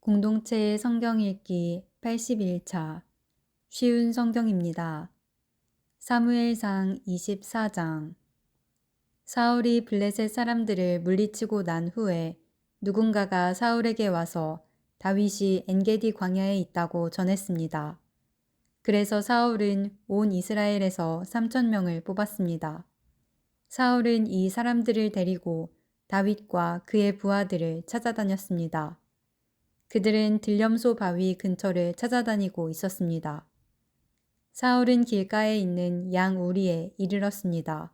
공동체의 성경 읽기 81차 쉬운 성경입니다. 사무엘상 24장. 사울이 블레셋 사람들을 물리치고 난 후에 누군가가 사울에게 와서 다윗이 엔게디 광야에 있다고 전했습니다. 그래서 사울은 온 이스라엘에서 3,000명을 뽑았습니다. 사울은 이 사람들을 데리고 다윗과 그의 부하들을 찾아다녔습니다. 그들은 들염소 바위 근처를 찾아다니고 있었습니다. 사울은 길가에 있는 양 우리에 이르렀습니다.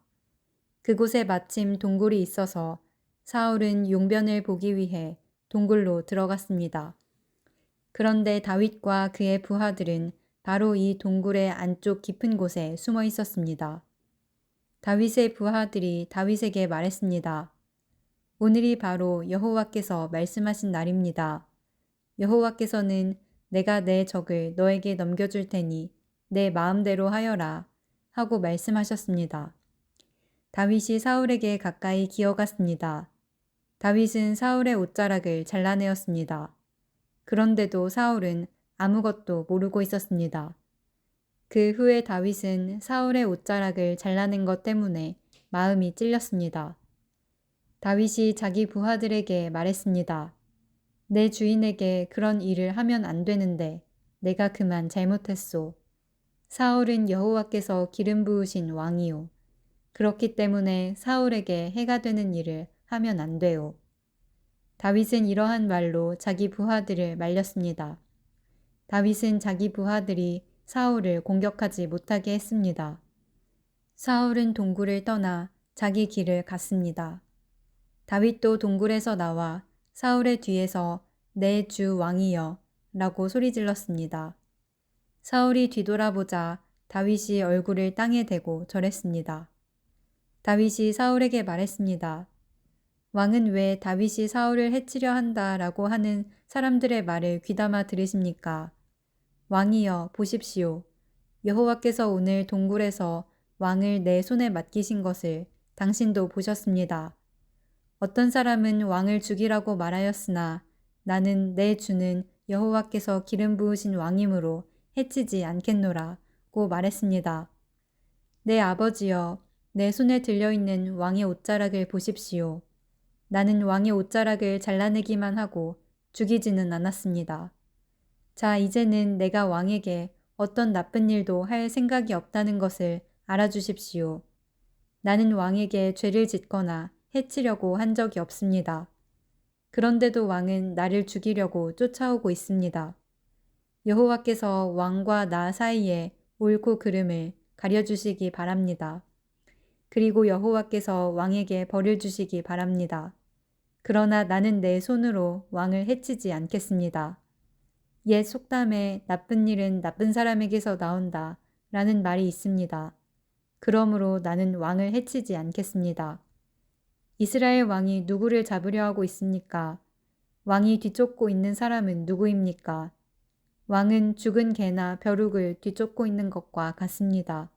그곳에 마침 동굴이 있어서 사울은 용변을 보기 위해 동굴로 들어갔습니다. 그런데 다윗과 그의 부하들은 바로 이 동굴의 안쪽 깊은 곳에 숨어 있었습니다. 다윗의 부하들이 다윗에게 말했습니다. 오늘이 바로 여호와께서 말씀하신 날입니다. 여호와께서는 내가 내 적을 너에게 넘겨줄 테니 내 마음대로 하여라 하고 말씀하셨습니다. 다윗이 사울에게 가까이 기어갔습니다. 다윗은 사울의 옷자락을 잘라내었습니다. 그런데도 사울은 아무것도 모르고 있었습니다. 그 후에 다윗은 사울의 옷자락을 잘라낸 것 때문에 마음이 찔렸습니다. 다윗이 자기 부하들에게 말했습니다. 내 주인에게 그런 일을 하면 안 되는데 내가 그만 잘못했소. 사울은 여호와께서 기름 부으신 왕이요. 그렇기 때문에 사울에게 해가 되는 일을 하면 안 돼요. 다윗은 이러한 말로 자기 부하들을 말렸습니다. 다윗은 자기 부하들이 사울을 공격하지 못하게 했습니다. 사울은 동굴을 떠나 자기 길을 갔습니다. 다윗도 동굴에서 나와 사울의 뒤에서 내 주 왕이여 라고 소리질렀습니다. 사울이 뒤돌아보자 다윗이 얼굴을 땅에 대고 절했습니다. 다윗이 사울에게 말했습니다. 왕은 왜 다윗이 사울을 해치려 한다 라고 하는 사람들의 말을 귀담아 들으십니까? 왕이여 보십시오. 여호와께서 오늘 동굴에서 왕을 내 손에 맡기신 것을 당신도 보셨습니다. 어떤 사람은 왕을 죽이라고 말하였으나 나는 내 주는 여호와께서 기름 부으신 왕이므로 해치지 않겠노라고 말했습니다. 내 아버지여, 내 손에 들려있는 왕의 옷자락을 보십시오. 나는 왕의 옷자락을 잘라내기만 하고 죽이지는 않았습니다. 자, 이제는 내가 왕에게 어떤 나쁜 일도 할 생각이 없다는 것을 알아주십시오. 나는 왕에게 죄를 짓거나 해치려고 한 적이 없습니다. 그런데도 왕은 나를 죽이려고 쫓아오고 있습니다. 여호와께서 왕과 나 사이에 옳고 그름을 가려주시기 바랍니다. 그리고 여호와께서 왕에게 벌을 주시기 바랍니다. 그러나 나는 내 손으로 왕을 해치지 않겠습니다. 옛 속담에 나쁜 일은 나쁜 사람에게서 나온다 라는 말이 있습니다. 그러므로 나는 왕을 해치지 않겠습니다. 이스라엘 왕이 누구를 잡으려 하고 있습니까? 왕이 뒤쫓고 있는 사람은 누구입니까? 왕은 죽은 개나 벼룩을 뒤쫓고 있는 것과 같습니다.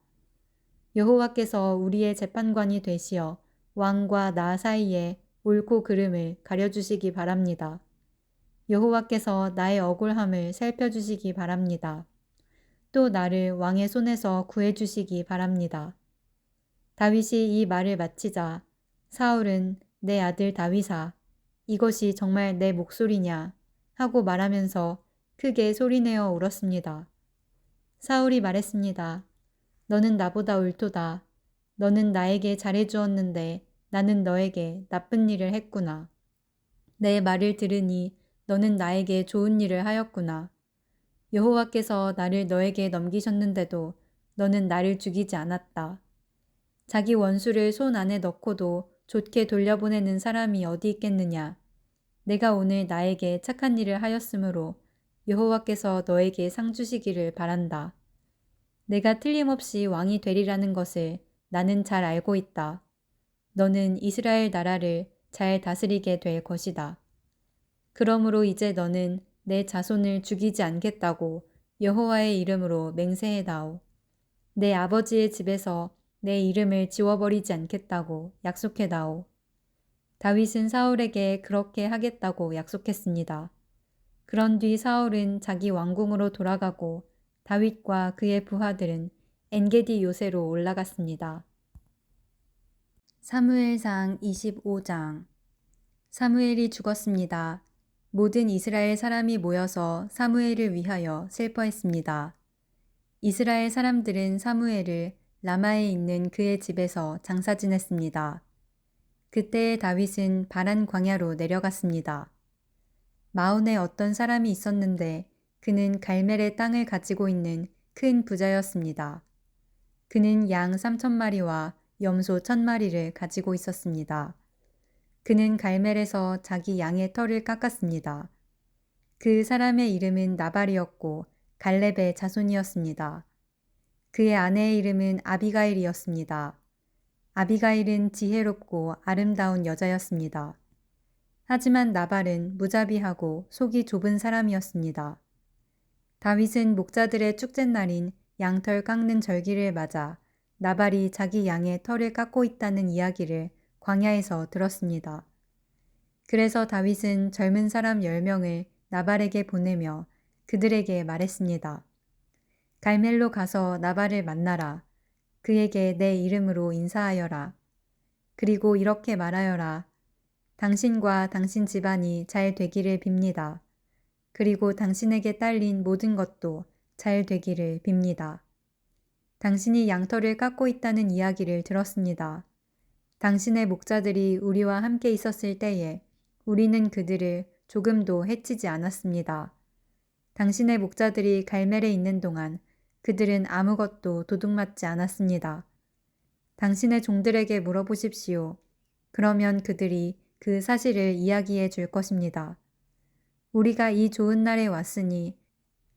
여호와께서 우리의 재판관이 되시어 왕과 나 사이에 옳고 그름을 가려주시기 바랍니다. 여호와께서 나의 억울함을 살펴주시기 바랍니다. 또 나를 왕의 손에서 구해주시기 바랍니다. 다윗이 이 말을 마치자 사울은 내 아들 다윗아, 이것이 정말 내 목소리냐 하고 말하면서 크게 소리내어 울었습니다. 사울이 말했습니다. 너는 나보다 옳도다. 너는 나에게 잘해주었는데 나는 너에게 나쁜 일을 했구나. 내 말을 들으니 너는 나에게 좋은 일을 하였구나. 여호와께서 나를 너에게 넘기셨는데도 너는 나를 죽이지 않았다. 자기 원수를 손 안에 넣고도 좋게 돌려보내는 사람이 어디 있겠느냐. 내가 오늘 나에게 착한 일을 하였으므로 여호와께서 너에게 상 주시기를 바란다. 내가 틀림없이 왕이 되리라는 것을 나는 잘 알고 있다. 너는 이스라엘 나라를 잘 다스리게 될 것이다. 그러므로 이제 너는 내 자손을 죽이지 않겠다고 여호와의 이름으로 맹세해다오. 내 아버지의 집에서 내 이름을 지워버리지 않겠다고 약속해다오. 다윗은 사울에게 그렇게 하겠다고 약속했습니다. 그런 뒤 사울은 자기 왕궁으로 돌아가고 다윗과 그의 부하들은 엔게디 요새로 올라갔습니다. 사무엘상 25장. 사무엘이 죽었습니다. 모든 이스라엘 사람이 모여서 사무엘을 위하여 슬퍼했습니다. 이스라엘 사람들은 사무엘을 라마에 있는 그의 집에서 장사 지냈습니다. 그때 다윗은 바란 광야로 내려갔습니다. 마온에 어떤 사람이 있었는데 그는 갈멜의 땅을 가지고 있는 큰 부자였습니다. 그는 양 3,000마리와 염소 1,000마리를 가지고 있었습니다. 그는 갈멜에서 자기 양의 털을 깎았습니다. 그 사람의 이름은 나발이었고 갈렙의 자손이었습니다. 그의 아내의 이름은 아비가일이었습니다. 아비가일은 지혜롭고 아름다운 여자였습니다. 하지만 나발은 무자비하고 속이 좁은 사람이었습니다. 다윗은 목자들의 축제날인 양털 깎는 절기를 맞아 나발이 자기 양의 털을 깎고 있다는 이야기를 광야에서 들었습니다. 그래서 다윗은 젊은 사람 10명을 나발에게 보내며 그들에게 말했습니다. 갈멜로 가서 나발을 만나라. 그에게 내 이름으로 인사하여라. 그리고 이렇게 말하여라. 당신과 당신 집안이 잘 되기를 빕니다. 그리고 당신에게 딸린 모든 것도 잘 되기를 빕니다. 당신이 양털을 깎고 있다는 이야기를 들었습니다. 당신의 목자들이 우리와 함께 있었을 때에 우리는 그들을 조금도 해치지 않았습니다. 당신의 목자들이 갈멜에 있는 동안 그들은 아무것도 도둑맞지 않았습니다. 당신의 종들에게 물어보십시오. 그러면 그들이 그 사실을 이야기해 줄 것입니다. 우리가 이 좋은 날에 왔으니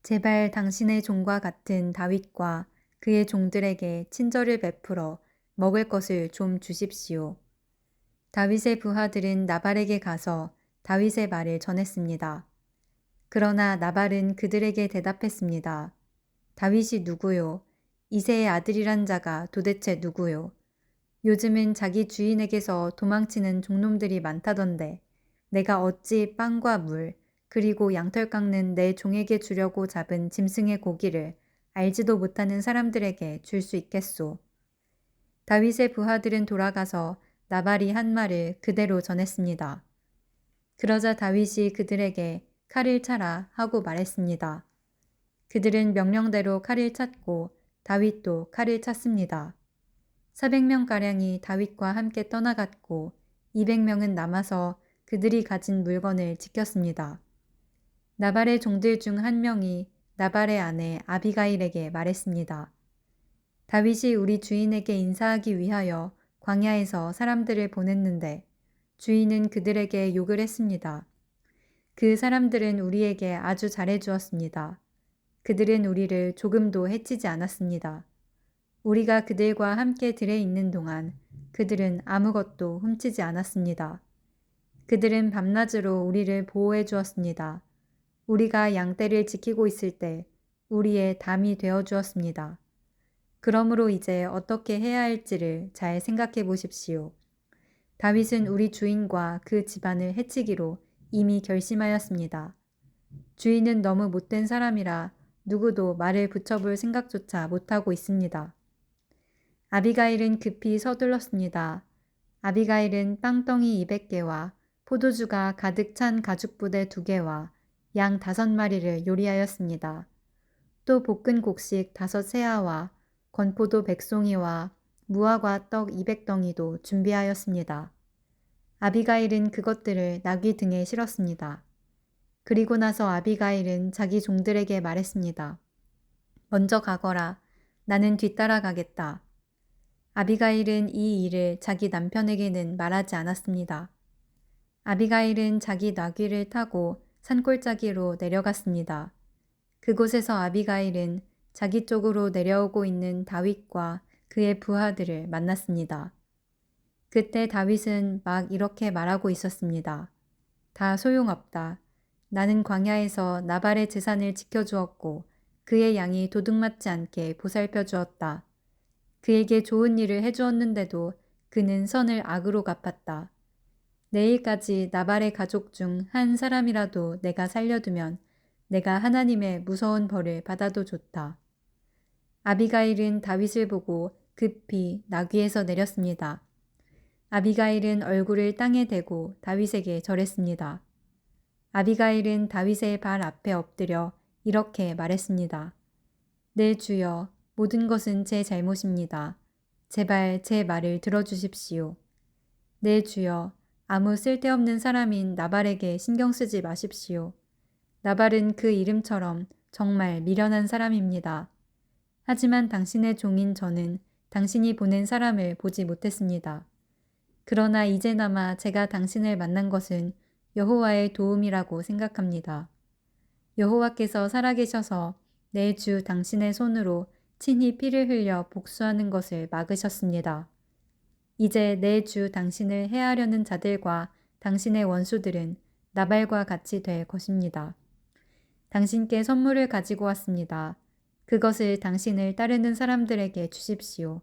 제발 당신의 종과 같은 다윗과 그의 종들에게 친절을 베풀어 먹을 것을 좀 주십시오. 다윗의 부하들은 나발에게 가서 다윗의 말을 전했습니다. 그러나 나발은 그들에게 대답했습니다. 다윗이 누구요? 이새의 아들이란 자가 도대체 누구요? 요즘은 자기 주인에게서 도망치는 종놈들이 많다던데 내가 어찌 빵과 물 그리고 양털 깎는 내 종에게 주려고 잡은 짐승의 고기를 알지도 못하는 사람들에게 줄 수 있겠소. 다윗의 부하들은 돌아가서 나발이 한 말을 그대로 전했습니다. 그러자 다윗이 그들에게 칼을 차라 하고 말했습니다. 그들은 명령대로 칼을 찼고 다윗도 칼을 찼습니다. 400명가량이 다윗과 함께 떠나갔고 200명은 남아서 그들이 가진 물건을 지켰습니다. 나발의 종들 중 한 명이 나발의 아내 아비가일에게 말했습니다. 다윗이 우리 주인에게 인사하기 위하여 광야에서 사람들을 보냈는데 주인은 그들에게 욕을 했습니다. 그 사람들은 우리에게 아주 잘해 주었습니다. 그들은 우리를 조금도 해치지 않았습니다. 우리가 그들과 함께 들에 있는 동안 그들은 아무것도 훔치지 않았습니다. 그들은 밤낮으로 우리를 보호해 주었습니다. 우리가 양떼를 지키고 있을 때 우리의 담이 되어 주었습니다. 그러므로 이제 어떻게 해야 할지를 잘 생각해 보십시오. 다윗은 우리 주인과 그 집안을 해치기로 이미 결심하였습니다. 주인은 너무 못된 사람이라 누구도 말을 붙여볼 생각조차 못하고 있습니다. 아비가일은 급히 서둘렀습니다. 아비가일은 빵덩이 200개와 포도주가 가득 찬 가죽부대 2개와 양 5마리를 요리하였습니다. 또 볶은 곡식 5세아와 건포도 100송이와 무화과 떡 200덩이도 준비하였습니다. 아비가일은 그것들을 나귀 등에 실었습니다. 그리고 나서 아비가일은 자기 종들에게 말했습니다. 먼저 가거라. 나는 뒤따라 가겠다. 아비가일은 이 일을 자기 남편에게는 말하지 않았습니다. 아비가일은 자기 나귀를 타고 산골짜기로 내려갔습니다. 그곳에서 아비가일은 자기 쪽으로 내려오고 있는 다윗과 그의 부하들을 만났습니다. 그때 다윗은 막 이렇게 말하고 있었습니다. 다 소용없다. 나는 광야에서 나발의 재산을 지켜주었고 그의 양이 도둑맞지 않게 보살펴 주었다. 그에게 좋은 일을 해주었는데도 그는 선을 악으로 갚았다. 내일까지 나발의 가족 중 한 사람이라도 내가 살려두면 내가 하나님의 무서운 벌을 받아도 좋다. 아비가일은 다윗을 보고 급히 나귀에서 내렸습니다. 아비가일은 얼굴을 땅에 대고 다윗에게 절했습니다. 아비가일은 다윗의 발 앞에 엎드려 이렇게 말했습니다. 네 주여, 모든 것은 제 잘못입니다. 제발 제 말을 들어주십시오. 네 주여, 아무 쓸데없는 사람인 나발에게 신경 쓰지 마십시오. 나발은 그 이름처럼 정말 미련한 사람입니다. 하지만 당신의 종인 저는 당신이 보낸 사람을 보지 못했습니다. 그러나 이제나마 제가 당신을 만난 것은 여호와의 도움이라고 생각합니다. 여호와께서 살아계셔서 내 주 당신의 손으로 친히 피를 흘려 복수하는 것을 막으셨습니다. 이제 내 주 당신을 해하려는 자들과 당신의 원수들은 나발과 같이 될 것입니다. 당신께 선물을 가지고 왔습니다. 그것을 당신을 따르는 사람들에게 주십시오.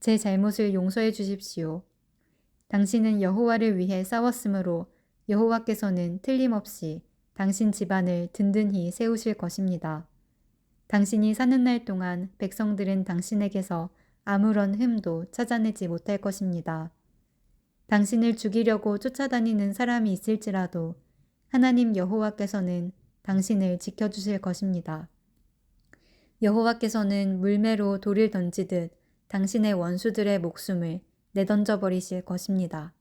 제 잘못을 용서해 주십시오. 당신은 여호와를 위해 싸웠으므로 여호와께서는 틀림없이 당신 집안을 든든히 세우실 것입니다. 당신이 사는 날 동안 백성들은 당신에게서 아무런 흠도 찾아내지 못할 것입니다. 당신을 죽이려고 쫓아다니는 사람이 있을지라도 하나님 여호와께서는 당신을 지켜주실 것입니다. 여호와께서는 물매로 돌을 던지듯 당신의 원수들의 목숨을 내던져 버리실 것입니다.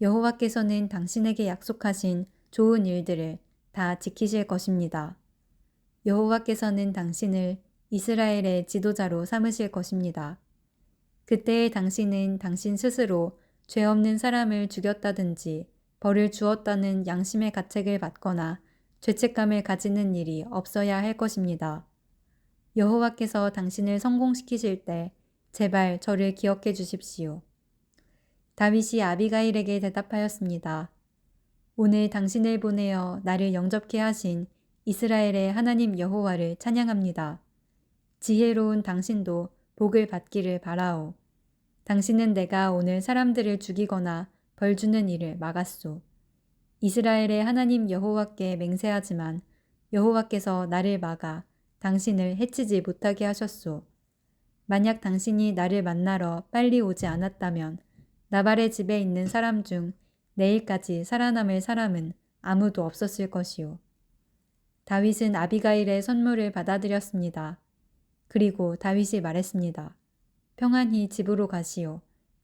여호와께서는 당신에게 약속하신 좋은 일들을 다 지키실 것입니다. 여호와께서는 당신을 이스라엘의 지도자로 삼으실 것입니다. 그때의 당신은 당신 스스로 죄 없는 사람을 죽였다든지 벌을 주었다는 양심의 가책을 받거나 죄책감을 가지는 일이 없어야 할 것입니다. 여호와께서 당신을 성공시키실 때 제발 저를 기억해 주십시오. 다윗이 아비가일에게 대답하였습니다. 오늘 당신을 보내어 나를 영접케 하신 이스라엘의 하나님 여호와를 찬양합니다. 지혜로운 당신도 복을 받기를 바라오. 당신은 내가 오늘 사람들을 죽이거나 벌 주는 일을 막았소. 이스라엘의 하나님 여호와께 맹세하지만 여호와께서 나를 막아 당신을 해치지 못하게 하셨소. 만약 당신이 나를 만나러 빨리 오지 않았다면 나발의 집에 있는 사람 중 내일까지 살아남을 사람은 아무도 없었을 것이오. 다윗은 아비가일의 선물을 받아들였습니다. 그리고 다윗이 말했습니다. 평안히 집으로 가시오.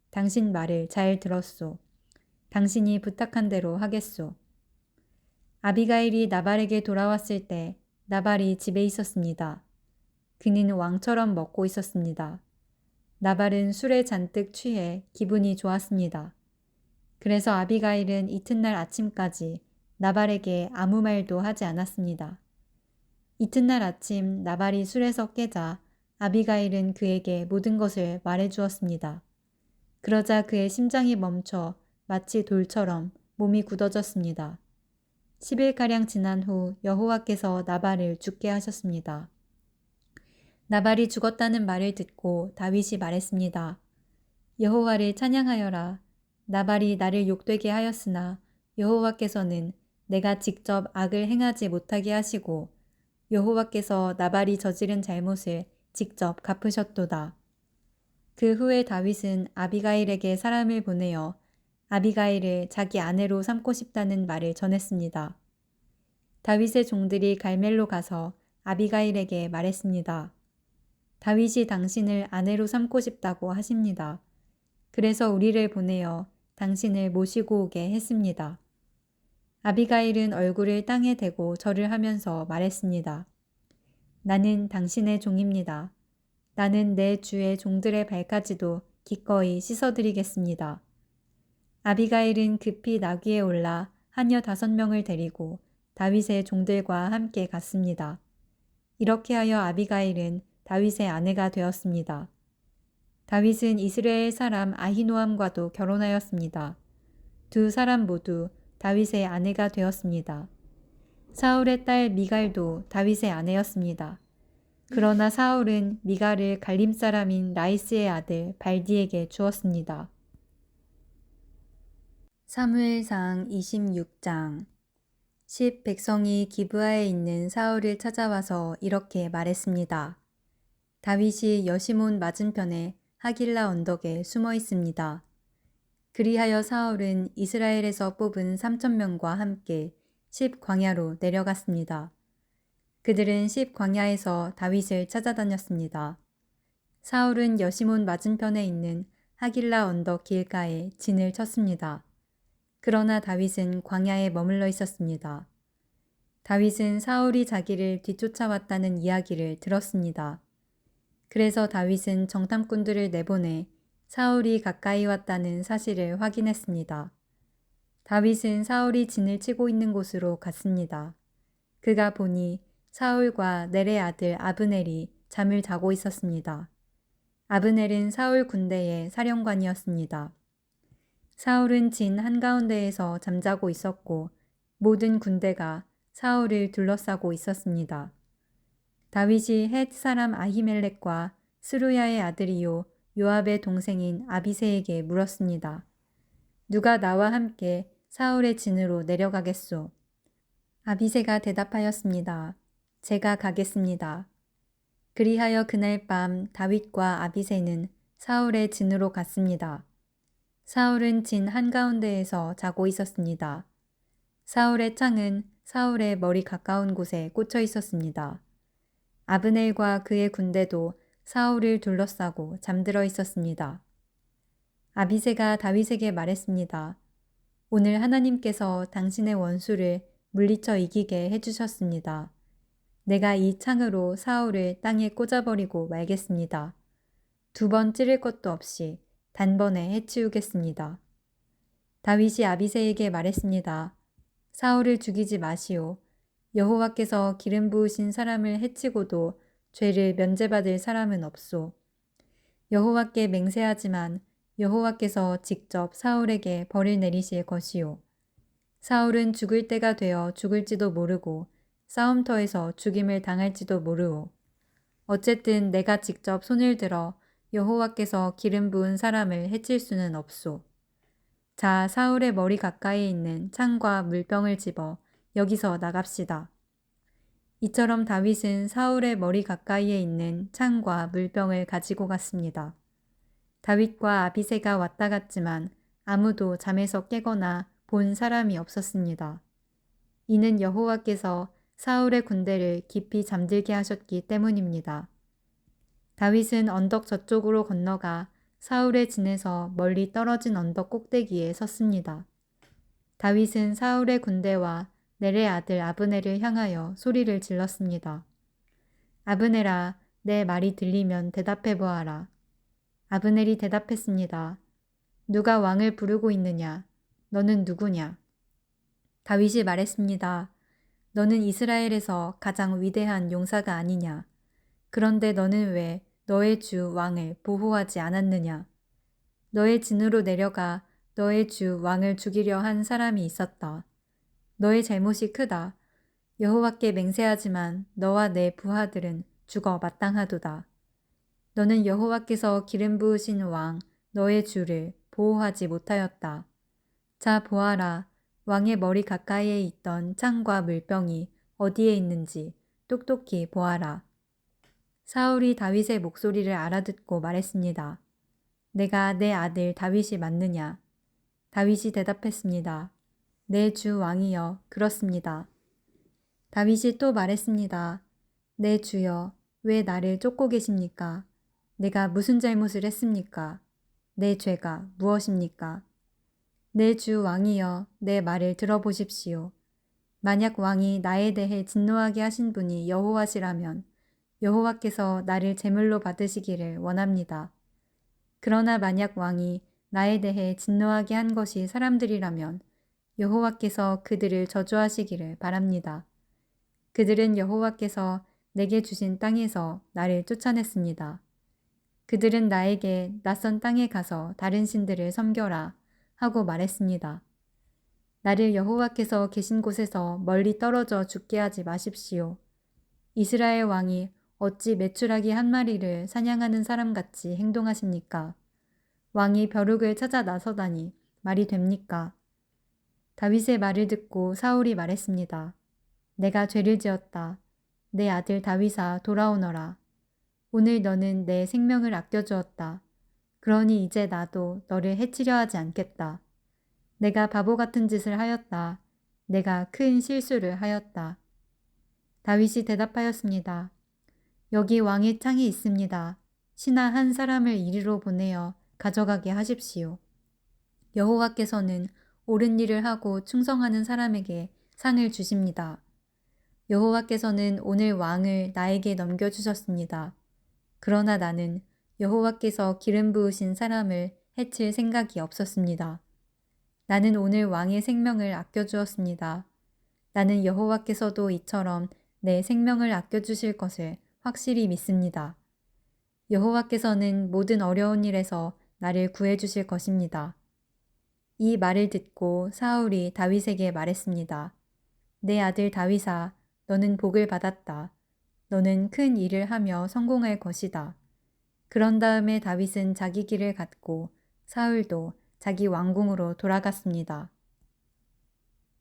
당신 말을 잘 들었소. 당신이 부탁한 대로 하겠소. 아비가일이 나발에게 돌아왔을 때 나발이 집에 있었습니다. 그는 왕처럼 먹고 있었습니다. 나발은 술에 잔뜩 취해 기분이 좋았습니다. 그래서 아비가일은 이튿날 아침까지 나발에게 아무 말도 하지 않았습니다. 이튿날 아침 나발이 술에서 깨자 아비가일은 그에게 모든 것을 말해 주었습니다. 그러자 그의 심장이 멈춰 마치 돌처럼 몸이 굳어졌습니다. 10일가량 지난 후 여호와께서 나발을 죽게 하셨습니다. 나발이 죽었다는 말을 듣고 다윗이 말했습니다. 여호와를 찬양하여라. 나발이 나를 욕되게 하였으나 여호와께서는 내가 직접 악을 행하지 못하게 하시고 여호와께서 나발이 저지른 잘못을 직접 갚으셨도다. 그 후에 다윗은 아비가일에게 사람을 보내어 아비가일을 자기 아내로 삼고 싶다는 말을 전했습니다. 다윗의 종들이 갈멜로 가서 아비가일에게 말했습니다. 다윗이 당신을 아내로 삼고 싶다고 하십니다. 그래서 우리를 보내어 당신을 모시고 오게 했습니다. 아비가일은 얼굴을 땅에 대고 절을 하면서 말했습니다. 나는 당신의 종입니다. 나는 내 주의 종들의 발까지도 기꺼이 씻어드리겠습니다. 아비가일은 급히 나귀에 올라 하녀 5명을 데리고 다윗의 종들과 함께 갔습니다. 이렇게 하여 아비가일은 다윗의 아내가 되었습니다. 다윗은 이스라엘 사람 아히노암과도 결혼하였습니다. 두 사람 모두 다윗의 아내가 되었습니다. 사울의 딸 미갈도 다윗의 아내였습니다. 그러나 사울은 미갈을 갈림 사람인 라이스의 아들 발디에게 주었습니다. 사무엘상 26장. 백성이 기브아에 있는 사울을 찾아와서 이렇게 말했습니다. 다윗이 여시몬 맞은편에 하길라 언덕에 숨어 있습니다. 그리하여 사울은 이스라엘에서 뽑은 3,000명과 함께 광야로 내려갔습니다. 그들은 광야에서 다윗을 찾아다녔습니다. 사울은 여시몬 맞은편에 있는 하길라 언덕 길가에 진을 쳤습니다. 그러나 다윗은 광야에 머물러 있었습니다. 다윗은 사울이 자기를 뒤쫓아왔다는 이야기를 들었습니다. 그래서 다윗은 정탐꾼들을 내보내 사울이 가까이 왔다는 사실을 확인했습니다. 다윗은 사울이 진을 치고 있는 곳으로 갔습니다. 그가 보니 사울과 넬의 아들 아브넬이 잠을 자고 있었습니다. 아브넬은 사울 군대의 사령관이었습니다. 사울은 진 한가운데에서 잠자고 있었고 모든 군대가 사울을 둘러싸고 있었습니다. 다윗이 헷 사람 아히멜렉과 스루야의 아들이요 요압의 동생인 아비새에게 물었습니다. 누가 나와 함께 사울의 진으로 내려가겠소? 아비새가 대답하였습니다. 제가 가겠습니다. 그리하여 그날 밤 다윗과 아비새는 사울의 진으로 갔습니다. 사울은 진 한가운데에서 자고 있었습니다. 사울의 창은 사울의 머리 가까운 곳에 꽂혀 있었습니다. 아브넬과 그의 군대도 사울을 둘러싸고 잠들어 있었습니다. 아비새가 다윗에게 말했습니다. 오늘 하나님께서 당신의 원수를 물리쳐 이기게 해주셨습니다. 내가 이 창으로 사울을 땅에 꽂아버리고 말겠습니다. 2번 찌를 것도 없이 단번에 해치우겠습니다. 다윗이 아비새에게 말했습니다. 사울을 죽이지 마시오. 여호와께서 기름 부으신 사람을 해치고도 죄를 면제받을 사람은 없소. 여호와께 맹세하지만 여호와께서 직접 사울에게 벌을 내리실 것이요. 사울은 죽을 때가 되어 죽을지도 모르고 싸움터에서 죽임을 당할지도 모르오. 어쨌든 내가 직접 손을 들어 여호와께서 기름 부은 사람을 해칠 수는 없소. 자, 사울의 머리 가까이에 있는 창과 물병을 집어 여기서 나갑시다. 이처럼 다윗은 사울의 머리 가까이에 있는 창과 물병을 가지고 갔습니다. 다윗과 아비새가 왔다 갔지만 아무도 잠에서 깨거나 본 사람이 없었습니다. 이는 여호와께서 사울의 군대를 깊이 잠들게 하셨기 때문입니다. 다윗은 언덕 저쪽으로 건너가 사울의 진에서 멀리 떨어진 언덕 꼭대기에 섰습니다. 다윗은 사울의 군대와 넬의 아들 아브넬을 향하여 소리를 질렀습니다. 아브넬아, 내 말이 들리면 대답해 보아라. 아브넬이 대답했습니다. 누가 왕을 부르고 있느냐? 너는 누구냐? 다윗이 말했습니다. 너는 이스라엘에서 가장 위대한 용사가 아니냐? 그런데 너는 왜 너의 주 왕을 보호하지 않았느냐? 너의 진으로 내려가 너의 주 왕을 죽이려 한 사람이 있었다. 너의 잘못이 크다. 여호와께 맹세하지만 너와 내 부하들은 죽어 마땅하도다. 너는 여호와께서 기름 부으신 왕 너의 주를 보호하지 못하였다. 자 보아라. 왕의 머리 가까이에 있던 창과 물병이 어디에 있는지 똑똑히 보아라. 사울이 다윗의 목소리를 알아듣고 말했습니다. 내가 내 아들 다윗이 맞느냐? 다윗이 대답했습니다. 내 주 왕이여, 그렇습니다. 다윗이 또 말했습니다. 내 주여, 왜 나를 쫓고 계십니까? 내가 무슨 잘못을 했습니까? 내 죄가 무엇입니까? 내 주 왕이여, 내 말을 들어보십시오. 만약 왕이 나에 대해 진노하게 하신 분이 여호와시라면 여호와께서 나를 제물로 받으시기를 원합니다. 그러나 만약 왕이 나에 대해 진노하게 한 것이 사람들이라면 여호와께서 그들을 저주하시기를 바랍니다. 그들은 여호와께서 내게 주신 땅에서 나를 쫓아냈습니다. 그들은 나에게 낯선 땅에 가서 다른 신들을 섬겨라 하고 말했습니다. 나를 여호와께서 계신 곳에서 멀리 떨어져 죽게 하지 마십시오. 이스라엘 왕이 어찌 메추라기 한 마리를 사냥하는 사람같이 행동하십니까? 왕이 벼룩을 찾아 나서다니 말이 됩니까? 다윗의 말을 듣고 사울이 말했습니다. 내가 죄를 지었다. 내 아들 다윗아 돌아오너라. 오늘 너는 내 생명을 아껴주었다. 그러니 이제 나도 너를 해치려 하지 않겠다. 내가 바보 같은 짓을 하였다. 내가 큰 실수를 하였다. 다윗이 대답하였습니다. 여기 왕의 창이 있습니다. 신하 한 사람을 이리로 보내어 가져가게 하십시오. 여호와께서는 옳은 일을 하고 충성하는 사람에게 상을 주십니다. 여호와께서는 오늘 왕을 나에게 넘겨주셨습니다. 그러나 나는 여호와께서 기름 부으신 사람을 해칠 생각이 없었습니다. 나는 오늘 왕의 생명을 아껴주었습니다. 나는 여호와께서도 이처럼 내 생명을 아껴주실 것을 확실히 믿습니다. 여호와께서는 모든 어려운 일에서 나를 구해주실 것입니다. 이 말을 듣고 사울이 다윗에게 말했습니다. 내 아들 다윗아, 너는 복을 받았다. 너는 큰 일을 하며 성공할 것이다. 그런 다음에 다윗은 자기 길을 갔고 사울도 자기 왕궁으로 돌아갔습니다.